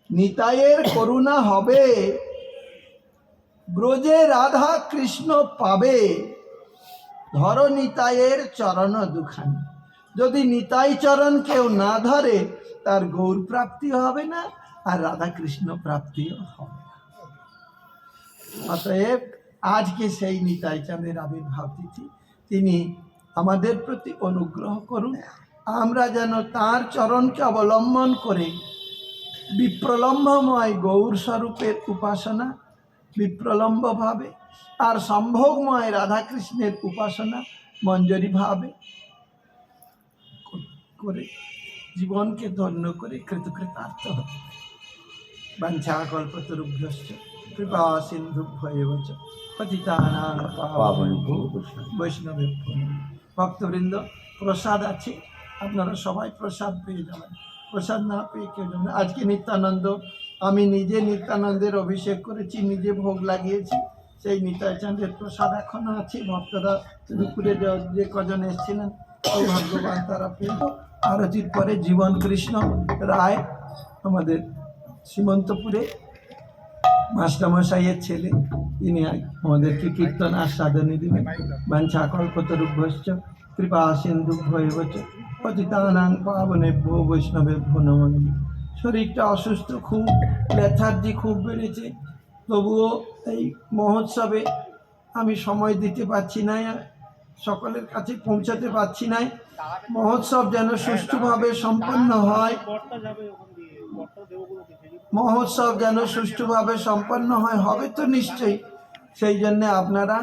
নিতাইয়ের করুণা হবে, ব্রজে রাধা কৃষ্ণ পাবে, ধরো নিতাইয়ের চরণ দুখানি। যদি নিতাই চরণ কেউ না ধরে, তার গৌর প্রাপ্তি হবে না, আর রাধা কৃষ্ণ প্রাপ্তিও হবে না। অতএব আজকে সেই নিতাই চাঁদের আবির্ভাব তিথি, তিনি আমাদের প্রতি অনুগ্রহ করুন, আমরা যেন তার চরণকে অবলম্বন করে বিপ্রলম্বময় গৌর স্বরূপের উপাসনা বিপ্রলম্ব ভাবে, আর সম্ভোগময় রাধাকৃষ্ণের উপাসনা মঞ্জরি ভাবে করে জীবনকে ধন্য করে কৃতকৃতার্থ হতে পারে। বাঞ্ছা কল্পতরুভ্যশ্চ কৃপা সিন্ধুভ্যেব চ পতিতানাং পাবনেভ্যো বৈষ্ণবেভ্যো নমঃ। ভক্তবৃন্দ, প্রসাদ আছে, আপনারা সবাই প্রসাদ পেয়ে যাবেন। প্রসাদ না পেয়ে কেউ যাবেন। আজকে নিত্যানন্দ, আমি নিজে নিত্যানন্দের অভিষেক করেছি, নিজে ভোগ লাগিয়েছি। সেই নিতাই চাঁদের প্রসাদ এখনো আছে। ভক্তরা দুপুরে যে কজন এসেছিলেন সৌভাগ্যবান, তারা পেল। আরতির পরে জীবন কৃষ্ণ রায় আমাদের সীমন্তপুরে মাস্টারমশাইয়ের ছেলে, তিনি আমাদেরকে কীর্তন আস্বাদনী দিবেন। বাঞ্ছা কল্পতরুভ্যশ্চ কৃপা সিন্ধুভ্যেব চ পতিতানাং পাবনেভ্যো বৈষ্ণবেভ্যো নমঃ। শরীরটা অসুস্থ, খুব লেথার্জি খুব বেড়েছে, তবুও এই মহোৎসবে আমি সময় দিতে পারছি না, সকলের কাছে পৌঁছাতে পারছি না। মহোৎসব যেন সুষ্ঠুভাবে সম্পন্ন হয়, মহোৎসব যেন সুষ্ঠুভাবে সম্পন্ন হয়, হবে তো নিশ্চয়ই। সেই জন্য আপনারা